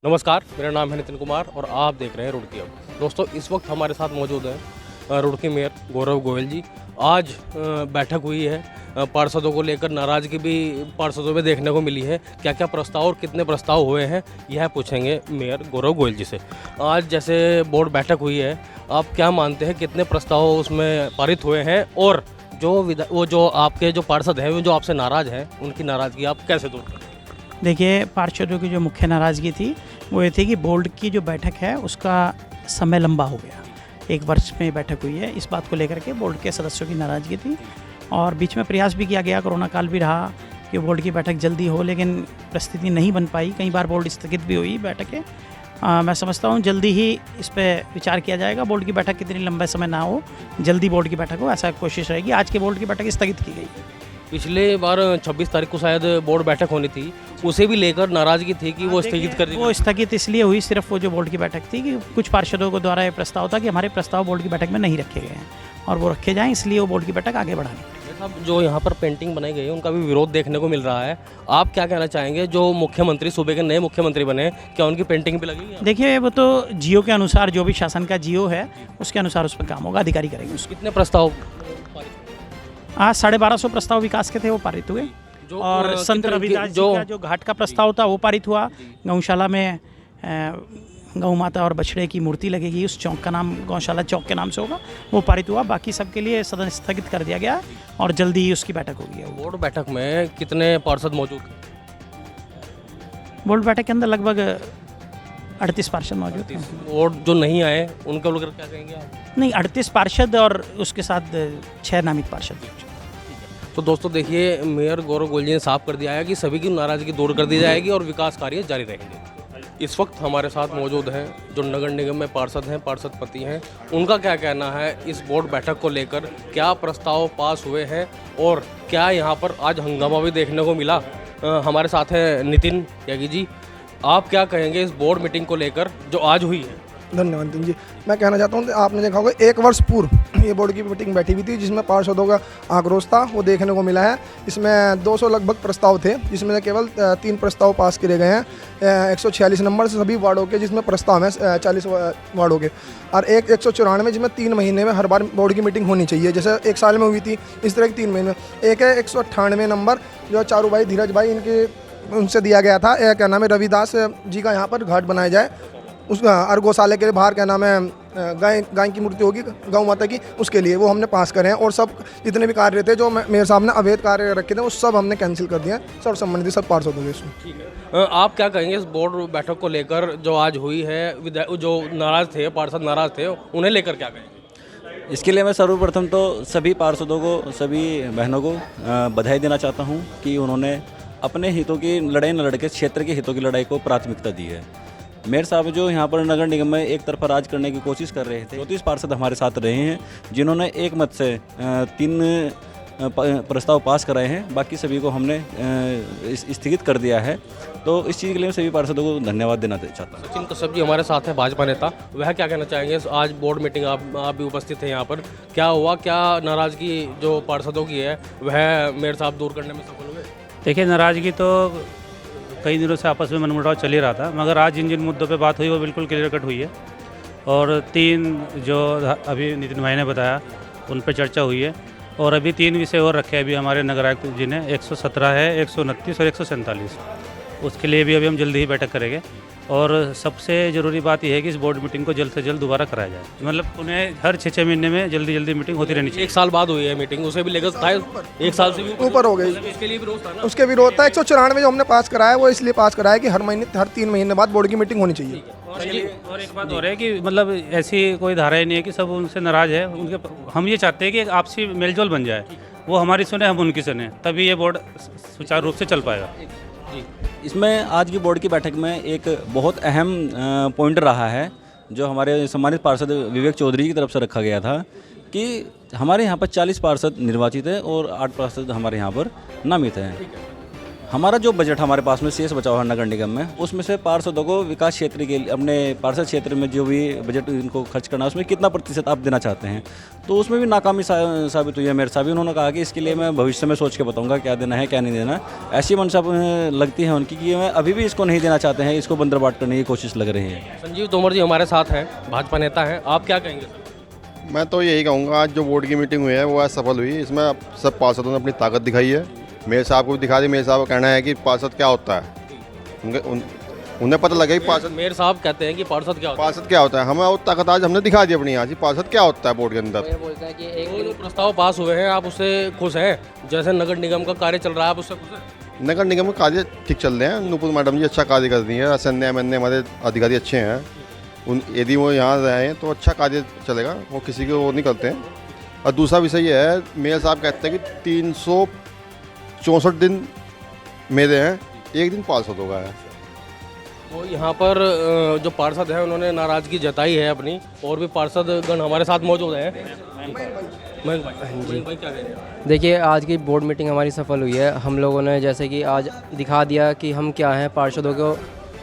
नमस्कार, मेरा नाम है नितिन कुमार और आप देख रहे हैं रुड़की अब। दोस्तों, इस वक्त हमारे साथ मौजूद हैं रुड़की मेयर गौरव गोयल जी। आज बैठक हुई है पार्षदों को लेकर, नाराज़गी भी पार्षदों में देखने को मिली है। क्या क्या प्रस्ताव और कितने प्रस्ताव हुए हैं, यह पूछेंगे मेयर गौरव गोयल जी से। आज जैसे बोर्ड बैठक हुई है, आप क्या मानते हैं कितने प्रस्ताव उसमें पारित हुए हैं, और जो आपके जो पार्षद हैं, वो जो आपसे नाराज़ हैं, उनकी नाराज़गी आप कैसे दूर करें? देखिए, पार्षदों की जो मुख्य नाराज़गी थी वो ये थी कि बोर्ड की जो बैठक है उसका समय लंबा हो गया। 1 वर्ष में बैठक हुई है, इस बात को लेकर के बोर्ड के सदस्यों की नाराज़गी थी। और बीच में प्रयास भी किया गया, कोरोना काल भी रहा कि बोर्ड की बैठक जल्दी हो, लेकिन परिस्थिति नहीं बन पाई। कई बार बोर्ड स्थगित भी हुई बैठकें। मैं समझता हूँ जल्दी ही इस पर विचार किया जाएगा। बोर्ड की बैठक कितनी लंबे समय ना हो, जल्दी बोर्ड की बैठक हो, ऐसा कोशिश रहेगी। आज के बोर्ड की बैठक स्थगित की गई। पिछले बार 26 तारीख को शायद बोर्ड बैठक होनी थी, उसे भी लेकर नाराज़गी थी कि वो स्थगित कर दी। वो स्थगित इसलिए हुई, सिर्फ वो जो बोर्ड की बैठक थी, कि कुछ पार्षदों को द्वारा ये प्रस्ताव था कि हमारे प्रस्ताव बोर्ड की बैठक में नहीं रखे गए हैं और वो रखे जाएं, इसलिए वो बोर्ड की बैठक आगे बढ़ानी पड़ी। साहब, जो यहाँ पर पेंटिंग बनाई गई है उनका भी विरोध देखने को मिल रहा है। आप क्या कहना चाहेंगे, जो मुख्यमंत्री सूबे के नए मुख्यमंत्री बने, क्या उनकी पेंटिंग भी लगी है? देखिए, वो तो जियो के अनुसार, जो भी शासन का जियो है उसके अनुसार उस पर काम होगा, अधिकारी करेंगे उसको। कितने प्रस्ताव? आज 1250 प्रस्ताव विकास के थे, वो पारित हुए। और संत रविदास जी का जो घाट का प्रस्ताव था वो पारित हुआ। गौशाला में गौ माता और बछड़े की मूर्ति लगेगी, उस चौक का नाम गौशाला चौक के नाम से होगा, वो पारित हुआ। बाकी सबके लिए सदन स्थगित कर दिया गया और जल्दी ही उसकी बैठक होगी। बोर्ड बैठक में कितने पार्षद मौजूद थे? बोर्ड बैठक के अंदर लगभग 38 पार्षद मौजूद थे। और जो नहीं आए उनको लेकर क्या कहेंगे आप? नहीं, 38 पार्षद और उसके साथ 6 नामित पार्षद। तो दोस्तों देखिए, मेयर गौरव गोयल जी ने साफ कर दिया है कि सभी की नाराज़गी दूर कर दी जाएगी और विकास कार्य जारी रहेंगे। इस वक्त हमारे साथ मौजूद हैं जो नगर निगम में पार्षद हैं, पार्षदपति हैं, उनका क्या कहना है इस बोर्ड बैठक को लेकर, क्या प्रस्ताव पास हुए हैं और क्या यहाँ पर आज हंगामा भी देखने को मिला। हमारे साथ हैं नितिन त्यागी जी। आप क्या कहेंगे इस बोर्ड मीटिंग को लेकर जो आज हुई है? धन्यवाद नितिन जी। मैं कहना चाहता हूँ कि आपने देखा होगा 1 वर्ष पूर्व ये बोर्ड की मीटिंग बैठी हुई थी, जिसमें पार्षदों का आक्रोश था, वो देखने को मिला है। इसमें 200 लगभग प्रस्ताव थे, जिसमें से केवल 3 प्रस्ताव पास करे गए हैं 146 नंबर से सभी वार्डों के, जिसमें प्रस्ताव है 40 वार्डों के, और 194 जिसमें 3 महीने में हर बार बोर्ड की मीटिंग होनी चाहिए। जैसे 1 साल में हुई थी, इस तरह की 3 महीने में। एक है 198 नंबर, जो चारू भाई धीरज भाई इनके उनसे दिया गया था, क्या नाम है, रविदास जी का यहाँ पर घाट बनाया जाए, उस और गौशाले के बाहर क्या नाम है, गाय की मूर्ति होगी गौ माता की, उसके लिए वो हमने पास करे हैं। और सब जितने भी कार्य थे जो मेयर साहब ने अवैध कार्य रखे थे, वो सब हमने कैंसिल कर दिए हैं, सब संबंधित सब पार्षदों के इसमें। ठीक है, आप क्या कहेंगे इस बोर्ड बैठक को लेकर जो आज हुई है? जो नाराज़ थे, पार्षद नाराज़ थे, उन्हें लेकर क्या कहेंगे? इसके लिए मैं सर्वप्रथम तो सभी पार्षदों को, सभी बहनों को बधाई देना चाहता हूं कि उन्होंने अपने हितों की लड़ाई न लड़के क्षेत्र के हितों की लड़ाई को प्राथमिकता दी है। मेयर साहब जो यहाँ पर नगर निगम में एक तरफा राज करने की कोशिश कर रहे थे, 34 पार्षद हमारे साथ रहे हैं, जिन्होंने एक मत से 3 प्रस्ताव पास कराए हैं। बाकी सभी को हमने स्थगित कर दिया है। तो इस चीज़ के लिए सभी पार्षदों को धन्यवाद देना चाहता हूँ। सचिन कश्यप जी हमारे साथ हैं, भाजपा नेता, वह क्या कहना चाहेंगे? आज बोर्ड मीटिंग आप भी उपस्थित हैं यहाँ पर, क्या हुआ, क्या नाराज़गी जो पार्षदों की है वह मेयर साहब दूर करने में सफल हुए? देखिए, नाराज़गी तो कई दिनों से आपस में मनमुटाव चल ही रहा था, मगर आज जिन मुद्दों पे बात हुई वो बिल्कुल क्लियर कट हुई है। और 3 जो अभी नितिन भाई ने बताया उन पे चर्चा हुई है, और अभी 3 विषय और रखे अभी हमारे नगर आयुक्त जी ने, 117 है, 129 और 147। उसके लिए भी अभी हम जल्दी ही बैठक करेंगे। और सबसे ज़रूरी बात यह है कि इस बोर्ड मीटिंग को जल्द से जल्द दोबारा कराया जाए, मतलब उन्हें हर 6-6 महीने में जल्दी मीटिंग होती रहनी चाहिए। 1 साल बाद हुई है मीटिंग, उसे भी लेकर था 1 साल से भी ऊपर हो गई। इसके लिए विरोध था ना? उसके विरोध था। 194 जो हमने पास कराया वो इसलिए पास कराया कि हर 3 महीने बाद बोर्ड की मीटिंग होनी चाहिए। और एक बात हो रही है कि मतलब ऐसी कोई धारा ही नहीं है कि सब उनसे नाराज़ है। उनके हम ये चाहते हैं कि एक आपसी मेलजोल बन जाए, वो हमारी सुने, हम उनकी सुने, तभी ये बोर्ड सुचारू रूप से चल पाएगा। इसमें आज की बोर्ड की बैठक में एक बहुत अहम पॉइंट रहा है, जो हमारे सम्मानित पार्षद विवेक चौधरी की तरफ से रखा गया था, कि हमारे यहाँ पर 40 पार्षद निर्वाचित हैं और 8 पार्षद हमारे यहाँ पर नामित हैं। हमारा जो बजट हमारे पास में शेष बचा हुआ है नगर निगम में, उसमें से पार्षदों को विकास क्षेत्र के लिए अपने पार्षद क्षेत्र में जो भी बजट इनको खर्च करना है उसमें कितना प्रतिशत आप देना चाहते हैं, तो उसमें भी नाकामी साबित हुई है मेरे साहब। उन्होंने कहा कि इसके लिए मैं भविष्य में सोच के बताऊंगा क्या देना है क्या नहीं देना है। ऐसी मंशा लगती है उनकी कि मैं अभी भी इसको नहीं देना चाहते हैं, इसको बंदरबाट करने की कोशिश लग रही है। संजीव तोमर जी हमारे साथ हैं, भाजपा नेता हैं, आप क्या कहेंगे सर? मैं तो यही कहूँगा, आज जो बोर्ड की मीटिंग हुई है वो आज सफल हुई। इसमें सब पार्षदों ने अपनी ताकत दिखाई है। मेयर साहब को भी दिखा दी। मेयर साहब का कहना है कि पार्षद क्या होता है, उन्हें पता लगे कि पार्षद मेयर साहब कहते हैं कि पार्षद क्या होता है? पार्षद क्या होता है। हमें वो ताकत आज हमने दिखा दी अपनी आज, पार्षद क्या होता है बोर्ड के अंदर। बोलता है कि एक प्रस्ताव पास हुए हैं, आप उससे खुश हैं? जैसे नगर निगम का कार्य चल रहा है, आप उससे खुश हैं? नगर निगम के कार्य ठीक चल रहे हैं। नुपुर मैडम जी अच्छा कार्य कर रही है। असन्या एम हमारे अधिकारी अच्छे हैं। यदि वो यहाँ रहे तो अच्छा कार्य चलेगा, वो किसी को वो नहीं करते हैं। और दूसरा विषय ये है, मेयर साहब कहते हैं कि 364 दिन मेरे हैं, एक दिन पार्षदों का है। तो यहाँ पर जो पार्षद हैं उन्होंने नाराज़गी जताई है अपनी, और भी पार्षद गण हमारे साथ मौजूद हैं। मयंक भाई क्या कहेंगे? देखिए, आज की बोर्ड मीटिंग हमारी सफल हुई है। हम लोगों ने जैसे कि आज दिखा दिया कि हम क्या हैं, पार्षदों को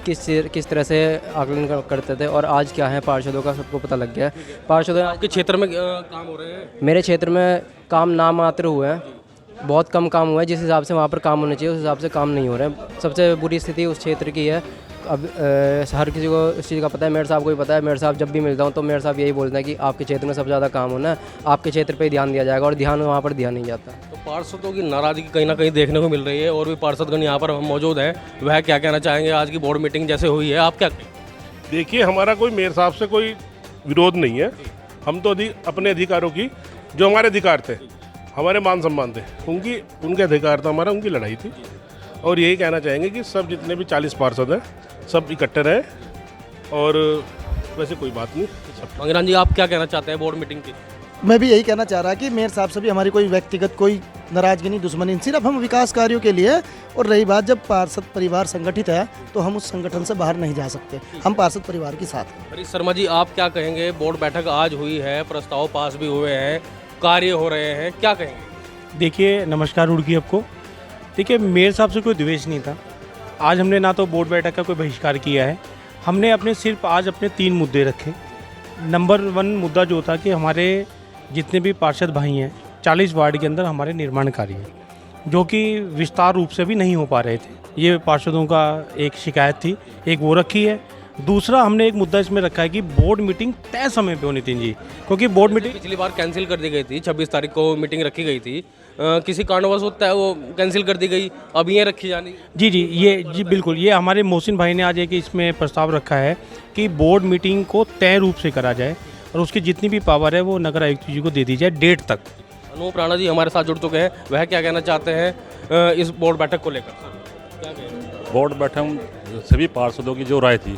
किस तरह से आकलन करते थे, और आज क्या है पार्षदों का सबको पता लग गया है। पार्षदों आपके क्षेत्र में काम हो रहे हैं? मेरे क्षेत्र में काम नाम मात्र हुए हैं, बहुत कम काम हुआ है। जिस हिसाब से वहाँ पर काम होने चाहिए उस हिसाब से काम नहीं हो रहे हैं। सबसे बुरी स्थिति उस क्षेत्र की है। अब हर किसी को इस चीज़ का पता है, मेयर साहब को भी पता है। मेयर साहब जब भी मिलता हूँ तो मेयर साहब यही बोलते हैं कि आपके क्षेत्र में सबसे ज़्यादा काम होना है, आपके क्षेत्र पे ही ध्यान दिया जाएगा, और ध्यान वहाँ पर ध्यान नहीं जाता। तो पार्षदों की नाराज़गी कहीं ना कहीं देखने को मिल रही है, और भी पार्षदगण यहाँ पर मौजूद हैं। वह क्या कहना चाहेंगे आज की बोर्ड मीटिंग जैसे हुई है, आप क्या कहेंगे? देखिए, हमारा कोई मेयर साहब से कोई विरोध नहीं है। हम तो अपने अधिकारों की, जो हमारे अधिकार थे, हमारे मान सम्मान थे, उनके अधिकार था हमारा, उनकी लड़ाई थी। और यही कहना चाहेंगे कि सब जितने भी 40 पार्षद हैं सब इकट्ठे रहे, और वैसे कोई बात नहीं। मंगरान जी आप क्या कहना चाहते हैं बोर्ड मीटिंग की? मैं भी यही कहना चाह रहा कि मेयर साहब से भी हमारी कोई व्यक्तिगत कोई नाराजगी नहीं, दुश्मनी नहीं, सिर्फ हम विकास कार्यों के लिए। और रही बात, जब पार्षद परिवार संगठित है तो हम उस संगठन से बाहर नहीं जा सकते, हम पार्षद परिवार के साथ हैं। हरीश शर्मा जी आप क्या कहेंगे? बोर्ड बैठक आज हुई है, प्रस्ताव पास भी हुए हैं, कार्य हो रहे हैं, क्या कहेंगे? देखिए, नमस्कार रुड़की आपको। देखिए, मेयर साहब से कोई द्वेष नहीं था। आज हमने ना तो बोर्ड बैठक का कोई बहिष्कार किया है, हमने सिर्फ आज अपने 3 मुद्दे रखे। नंबर 1 मुद्दा जो था कि हमारे जितने भी पार्षद भाई हैं 40 वार्ड के अंदर हमारे निर्माण कार्य हैं, जो कि विस्तार रूप से भी नहीं हो पा रहे थे। ये पार्षदों का एक शिकायत थी, एक वो रखी है। दूसरा हमने एक मुद्दा इसमें रखा है कि बोर्ड मीटिंग तय समय पे हो, नितिन जी, क्योंकि बोर्ड मीटिंग पिछली बार कैंसिल कर दी गई थी। 26 तारीख को मीटिंग रखी गई थी, किसी कारणवश होता है वो कैंसिल कर दी गई, अब ये रखी जानी। जी बिल्कुल, ये हमारे मोहसिन भाई ने आज एक इसमें प्रस्ताव रखा है कि बोर्ड मीटिंग को तय रूप से करा जाए, और उसकी जितनी भी पावर है वो नगर आयुक्त जी को दे दी जाए डेट तक। अनूप राणा जी हमारे साथ जुड़ चुके हैं, वह क्या कहना चाहते हैं इस बोर्ड बैठक को लेकर? क्या कहेंगे? बोर्ड बैठक सभी पार्षदों की जो राय थी,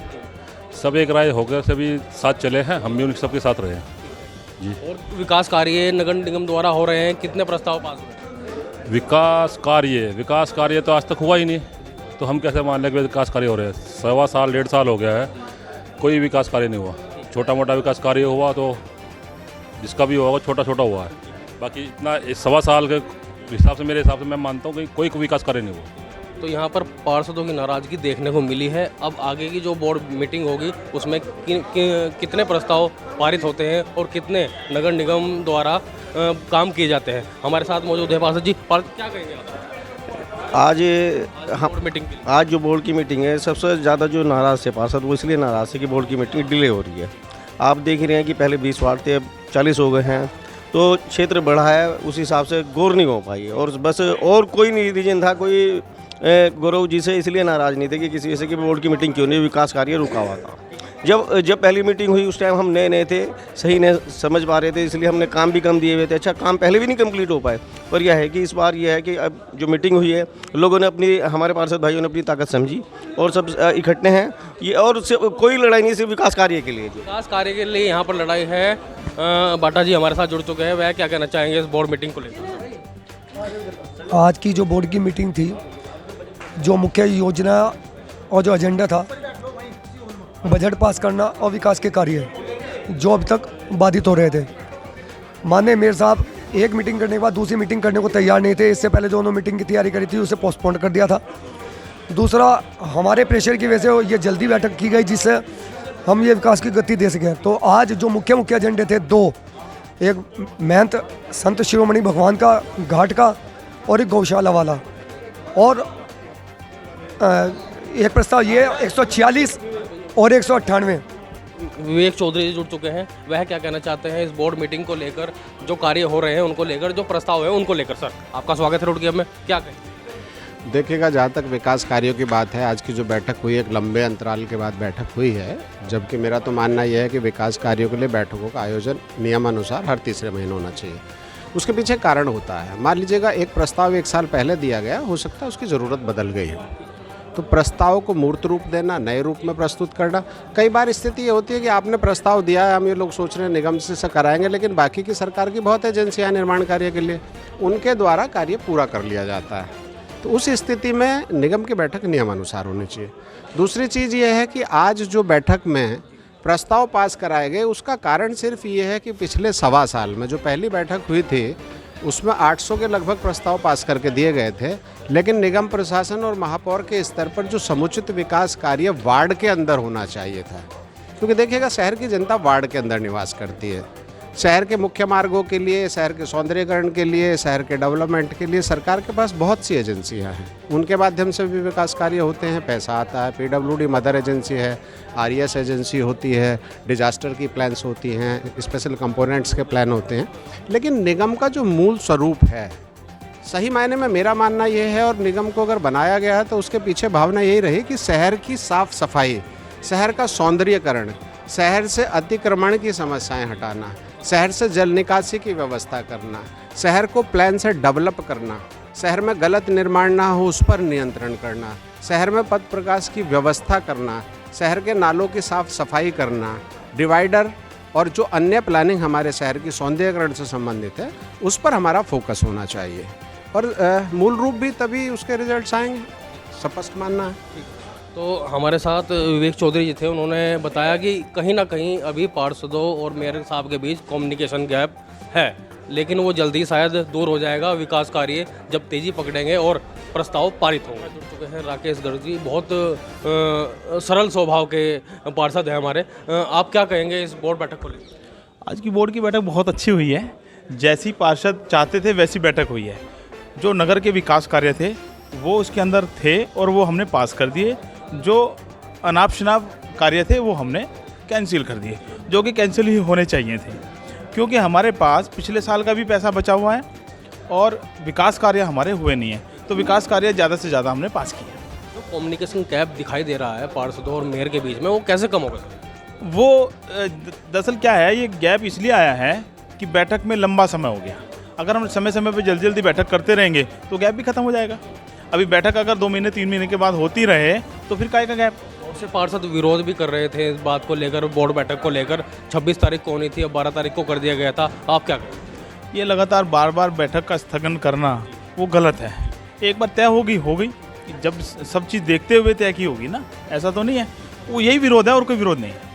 सब एक राय होकर सभी साथ चले हैं, हम भी उनके सबके साथ रहे हैं जी। और विकास कार्य नगर निगम द्वारा हो रहे हैं, कितने प्रस्ताव पास हुए? विकास कार्य तो आज तक हुआ ही नहीं, तो हम कैसे मान लें कि विकास कार्य हो रहे हैं? 1.25 साल 1.5 साल हो गया है, कोई विकास कार्य नहीं हुआ। छोटा मोटा विकास कार्य हुआ तो जिसका भी होगा छोटा छोटा हुआ है, बाकी इतना 1.25 साल के हिसाब से मेरे हिसाब से मैं मानता हूँ कि कोई विकास कार्य नहीं हुआ। तो यहाँ पर पार्षदों की नाराज़गी देखने को मिली है। अब आगे की जो बोर्ड मीटिंग होगी उसमें कितने प्रस्ताव पारित होते हैं और कितने नगर निगम द्वारा काम किए जाते हैं, हमारे साथ मौजूद है पार्षद जी। क्या कहेंगे आप? आज जो बोर्ड की मीटिंग है, सबसे ज़्यादा जो नाराज़ है पार्षद वो इसलिए नाराज़ है कि बोर्ड की मीटिंग डिले हो रही है। आप देख रहे हैं कि पहले 20 वार्ड थे, अब 40 हो गए हैं, तो क्षेत्र बढ़ा है, उस हिसाब से गौर नहीं हो पाई। और बस और कोई नहीं रीजन था, कोई गौरव जी से इसलिए नाराज़ नहीं थे कि किसी वजह से कि बोर्ड की मीटिंग क्यों नहीं, विकास कार्य रुका हुआ था। जब पहली मीटिंग हुई उस टाइम हम नए थे, सही नहीं समझ पा रहे थे, इसलिए हमने काम भी कम दिए हुए थे। अच्छा, काम पहले भी नहीं कंप्लीट हो पाए, पर यह है कि इस बार यह है कि अब जो मीटिंग हुई है, लोगों ने हमारे पार्षद भाइयों ने अपनी ताकत समझी और सब इकट्ठे हैं ये, और कोई लड़ाई नहीं, सिर्फ विकास कार्य के लिए। विकास कार्य के लिए यहाँ पर लड़ाई है। बाटा जी हमारे साथ जुड़ चुके हैं, वह क्या कहना चाहेंगे इस बोर्ड मीटिंग को लेकर? आज की जो बोर्ड की मीटिंग थी, जो मुख्य योजना और जो एजेंडा था बजट पास करना और विकास के कार्य जो अब तक बाधित हो रहे थे, माननीय मेयर साहब एक मीटिंग करने के बाद दूसरी मीटिंग करने को तैयार नहीं थे। इससे पहले जो उन्होंने मीटिंग की तैयारी करी थी उसे पोस्टपोन कर दिया था। दूसरा, हमारे प्रेशर की वजह से ये जल्दी बैठक की गई जिससे हम ये विकास की गति दे सकें। तो आज जो मुख्य एजेंडे थे दो, एक महंत संत शिरोमणि भगवान का घाट का और एक गौशाला वाला, और एक प्रस्ताव ये 146 और 198। विवेक चौधरी जी जुड़ चुके हैं, वह क्या कहना चाहते हैं इस बोर्ड मीटिंग को लेकर, जो कार्य हो रहे हैं उनको लेकर, जो प्रस्ताव है उनको लेकर। सर, आपका स्वागत है रुड़की हब में, क्या कहें? देखिएगा, जहाँ तक विकास कार्यों की बात है, आज की जो बैठक हुई एक लंबे अंतराल के बाद बैठक हुई है, जबकि मेरा तो मानना यह है कि विकास कार्यों के लिए बैठकों का आयोजन नियमानुसार हर तीसरे महीने होना चाहिए। उसके पीछे कारण होता है। मान लीजिएगा एक प्रस्ताव 1 साल पहले दिया गया, हो सकता है उसकी ज़रूरत बदल गई हो, तो प्रस्ताव को मूर्त रूप देना, नए रूप में प्रस्तुत करना। कई बार स्थिति ये होती है कि आपने प्रस्ताव दिया है, हम ये लोग सोच रहे हैं निगम से कराएंगे, लेकिन बाकी की सरकार की बहुत एजेंसियाँ निर्माण कार्य के लिए, उनके द्वारा कार्य पूरा कर लिया जाता है। तो उस स्थिति में निगम की बैठक नियमानुसार होनी चाहिए। दूसरी चीज़ ये है कि आज जो बैठक में प्रस्ताव पास कराए गए, उसका कारण सिर्फ ये है कि पिछले 1.25 साल में जो पहली बैठक हुई थी उसमें 800 के लगभग प्रस्ताव पास करके दिए गए थे, लेकिन निगम प्रशासन और महापौर के स्तर पर जो समुचित विकास कार्य वार्ड के अंदर होना चाहिए था, क्योंकि देखिएगा शहर की जनता वार्ड के अंदर निवास करती है। शहर के मुख्य मार्गों के लिए, शहर के सौंदर्यीकरण के लिए, शहर के डेवलपमेंट के लिए सरकार के पास बहुत सी एजेंसियां हैं, उनके माध्यम से भी विकास कार्य होते हैं, पैसा आता है। PWD मदर एजेंसी है, RES एजेंसी होती है, डिजास्टर की प्लान्स होती हैं, स्पेशल कंपोनेंट्स के प्लान होते हैं। लेकिन निगम का जो मूल स्वरूप है, सही मायने में मेरा मानना ये है, और निगम को अगर बनाया गया है तो उसके पीछे भावना यही रही कि शहर की साफ सफाई, शहर का सौंदर्यीकरण, शहर से अतिक्रमण की समस्याएं हटाना, शहर से जल निकासी की व्यवस्था करना, शहर को प्लान से डेवलप करना, शहर में गलत निर्माण ना हो उस पर नियंत्रण करना, शहर में पथ प्रकाश की व्यवस्था करना, शहर के नालों की साफ सफाई करना, डिवाइडर और जो अन्य प्लानिंग हमारे शहर की सौंदर्यीकरण से संबंधित है, उस पर हमारा फोकस होना चाहिए। और मूल रूप भी तभी उसके रिजल्ट्स आएंगे, स्पष्ट मानना है। तो हमारे साथ विवेक चौधरी जी थे, उन्होंने बताया कि कहीं ना कहीं अभी पार्षदों और मेयर साहब के बीच कम्युनिकेशन गैप है, लेकिन वो जल्दी शायद दूर हो जाएगा विकास कार्य जब तेज़ी पकड़ेंगे और प्रस्ताव पारित होंगे। जुड़ चुके हैं राकेश गर्ग जी, बहुत सरल स्वभाव के पार्षद हैं हमारे। आप क्या कहेंगे इस बोर्ड बैठक को लेकर? आज की बोर्ड की बैठक बहुत अच्छी हुई है, जैसी पार्षद चाहते थे वैसी बैठक हुई है। जो नगर के विकास कार्य थे वो उसके अंदर थे और वो हमने पास कर दिए, जो अनाप शनाप कार्य थे वो हमने कैंसिल कर दिए, जो कि कैंसिल ही होने चाहिए थे, क्योंकि हमारे पास पिछले साल का भी पैसा बचा हुआ है और विकास कार्य हमारे हुए नहीं है, तो विकास कार्य ज़्यादा से ज़्यादा हमने पास किया। जो कम्युनिकेशन गैप दिखाई दे रहा है पार्षदों और मेयर के बीच में, वो कैसे कम होगा? वो दरअसल क्या है, ये गैप इसलिए आया है कि बैठक में लंबा समय हो गया। अगर हम समय समय पर जल्दी बैठक करते रहेंगे तो गैप भी खत्म हो जाएगा। अभी बैठक अगर 2 महीने 3 महीने के बाद होती रहे तो फिर काहे का गैप। बहुत से पार्षद विरोध भी कर रहे थे इस बात को लेकर, बोर्ड बैठक को लेकर। 26 तारीख को होनी थी, अब 12 तारीख को कर दिया गया था, आप क्या करें? ये लगातार बार बार बैठक का स्थगन करना वो गलत है। एक बार तय हो गई, जब सब चीज़ देखते हुए तय की होगी ना, ऐसा तो नहीं है। वो यही विरोध है और कोई विरोध नहीं है।